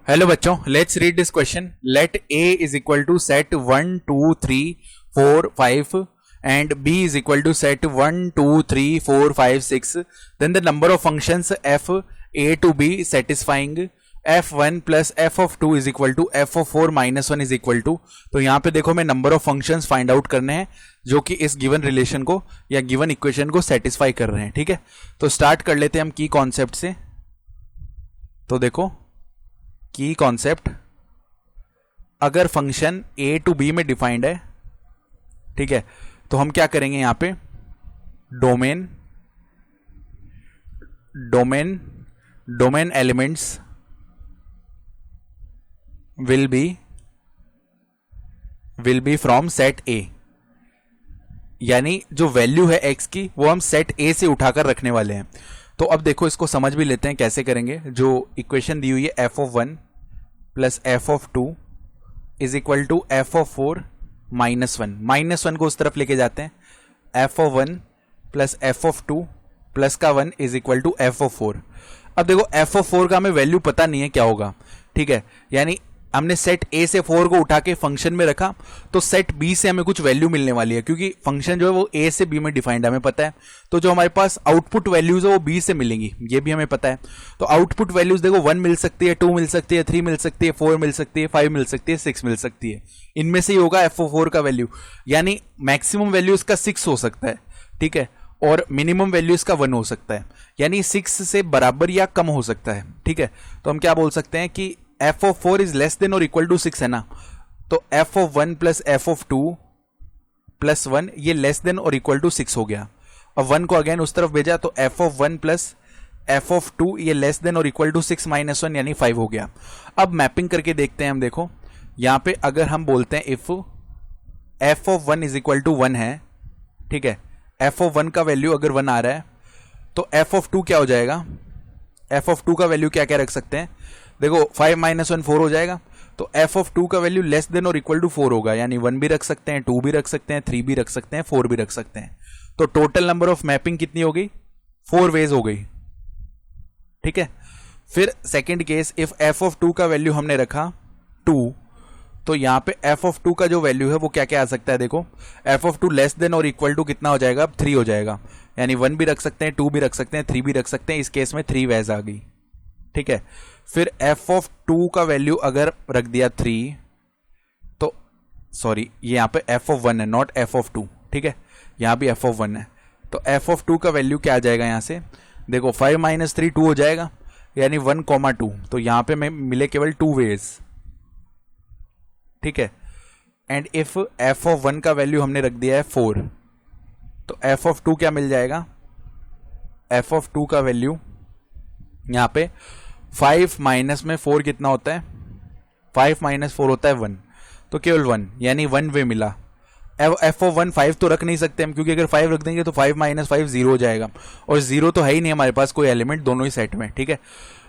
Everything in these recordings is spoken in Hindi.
हेलो बच्चों, let's read this question. Let a is equal to set 1 2 3 4 5 and b is equal to set 1 2 3 4 5 6. Then the number of functions f a to b satisfying f1 plus f of 2 is equal to f of 4 minus 1 is equal to. तो यहाँ पे देखो, मैं number of functions find out करने हैं जो कि इस गिवन रिलेशन को या गिवन इक्वेशन को सेटिस्फाई कर रहे हैं. ठीक है, तो स्टार्ट कर लेते हैं हम की कॉन्सेप्ट से. तो देखो की कॉन्सेप्ट, अगर फंक्शन a टू b में डिफाइंड है, ठीक है, तो हम क्या करेंगे यहां पे, domain elements will be from set a. यानी जो वैल्यू है x की वो हम सेट a से उठाकर रखने वाले हैं. तो अब देखो, इसको समझ भी लेते हैं कैसे करेंगे. जो इक्वेशन दी हुई है f of 1 plus f of 2 is equal to f of 4 minus one को उस तरफ लेके जाते हैं. f of 1 plus f of 2 plus का 1 is equal to f of 4. अब देखो, f ऑफ 4 का हमें वैल्यू पता नहीं है क्या होगा. ठीक है, यानी हमने सेट a से 4 को उठा के फंक्शन में रखा, तो सेट b से हमें कुछ वैल्यू मिलने वाली है, क्योंकि फंक्शन जो है वो a से b में डिफाइंड है, हमें पता है. तो जो हमारे पास आउटपुट वैल्यूज है वो b से मिलेंगी, ये भी हमें पता है. तो आउटपुट वैल्यूज देखो, 1 मिल सकती है, 2 मिल सकती है, 3 मिल सकती है, 4 मिल सकती है, 5 मिल सकती है, 6 मिल सकती है. इनमें से ही होगा f4 का वैल्यू. यानी मैक्सिमम वैल्यू इसका 6 हो सकता है, ठीक है, और मिनिमम वैल्यू इसका 1 हो सकता है, यानी 6 से बराबर या कम हो सकता है. ठीक है, तो हम क्या बोल सकते हैं कि f of 4 is less than और इक्वल टू 6 है ना. तो f of 1 plus f of 2 plus 1 ये लेस देन और इक्वल टू 6 हो गया. और 1 को अगेन उस तरफ भेजा, तो f of 1 plus f of 2 ये लेस देन और इक्वल टू 6 माइनस 1 यानी 5 हो गया. अब मैपिंग करके देखते हैं हम. देखो यहां पे अगर हम बोलते हैं if f of 1 is equal to 1 है, ठीक है, f ऑफ 1 का वैल्यू अगर 1 आ रहा है, तो f ऑफ 2 क्या हो जाएगा, f ऑफ 2 का वैल्यू क्या क्या रख सकते हैं. देखो 5 माइनस 1 4 हो जाएगा. तो f ऑफ 2 का वैल्यू लेस देन और इक्वल टू 4 होगा, यानी 1 भी रख सकते हैं, 2 भी रख सकते हैं, 3 भी रख सकते हैं, 4 भी रख सकते हैं. तो टोटल नंबर ऑफ मैपिंग कितनी हो गई, 4 वेज हो गई. ठीक है, फिर second case, if f of 2 का वैल्यू हमने रखा 2, तो यहां पे f ऑफ 2 का जो वैल्यू है वो क्या क्या आ सकता है. देखो f ऑफ 2 लेस देन और इक्वल टू कितना हो जाएगा, अब 3 हो जाएगा, यानी 1 भी रख सकते हैं, 2 भी रख सकते हैं, 3 भी रख सकते हैं. इस केस में 3 वेज आ गई. ठीक है, फिर f ऑफ 2 का वैल्यू अगर रख दिया 3, तो सॉरी, ये यहां पे f ऑफ 1 है, नॉट f ऑफ 2. ठीक है, यहां भी f ऑफ 1 है, तो f ऑफ 2 का वैल्यू क्या आ जाएगा यहां से. देखो 5 माइनस 3 2 हो जाएगा, यानी 1, 2. तो यहां पे मैं मिले केवल 2 वेज. ठीक है, एंड इफ f ऑफ 1 का वैल्यू हमने रख दिया है 4, तो f ऑफ 2 क्या मिल जाएगा, f ऑफ 2 का वैल्यू यहां पे 5 माइनस में 4 कितना होता है, 5 माइनस 4 होता है 1, तो केवल 1, यानी 1 वे मिला. f ऑफ 1 5 तो रख नहीं सकते हम, क्योंकि अगर 5 रख देंगे तो 5 माइनस 5 0 हो जाएगा, और 0 तो है ही नहीं हमारे पास कोई एलिमेंट दोनों ही सेट में. ठीक है,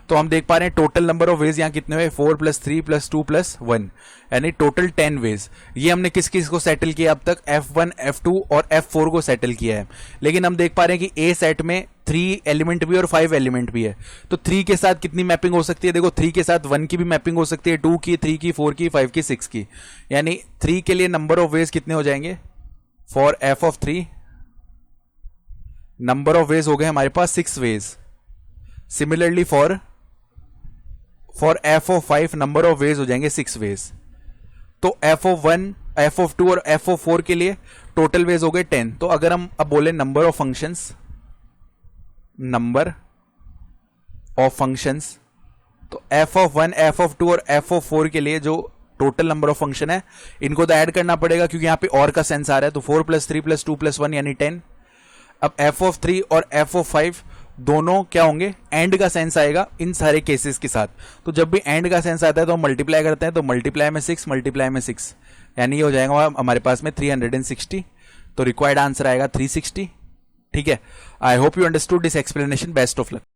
तो हम देख पा रहे हैं टोटल नंबर ऑफ वेज यहाँ कितने हुए, 4 प्लस 3 प्लस 2 प्लस 1, यानी टोटल 10 वेज. ये हमने किस किस को सेटल किया अब तक, f1 f2 और f4 को सेटल किया है. लेकिन हम देख पा रहे हैं कि a सेट में 3 एलिमेंट भी और 5 एलिमेंट भी है. तो 3 के साथ कितनी मैपिंग हो सकती है, देखो 3 के साथ 1 की भी मैपिंग हो सकती है, 2 की, 3 की, 4 की, 5 की, 6 की. यानी 3 के लिए नंबर ऑफ वेज कितने हो जाएंगे, for f of 3 number of ways हो गए हमारे पास 6 ways. Similarly for f of 5 number of ways हो जाएंगे 6 वेज. तो f ऑफ 1, f ऑफ 2 और f ऑफ 4 के लिए टोटल वेज हो गए 10. तो अगर हम अब बोले नंबर ऑफ फंक्शंस, तो f ऑफ 1, f ऑफ 2 और f ऑफ 4 के लिए जो टोटल नंबर ऑफ फंक्शन है, इनको तो ऐड करना पड़ेगा, क्योंकि यहां पे और का सेंस आ रहा है. तो 4 प्लस 3 प्लस 2 प्लस 1 यानी 10. अब f ऑफ 3 और f ऑफ 5 दोनों क्या होंगे, एंड का सेंस आएगा इन सारे केसेस के साथ. तो जब भी एंड का सेंस आता है तो हम मल्टीप्लाई करते हैं, तो मल्टीप्लाई में 6, मल्टीप्लाई में 6, यानी ये हो जाएगा हमारे पास में 360. तो रिक्वायर्ड आंसर आएगा 360. ठीक है, I hope you understood this explanation. Best of luck.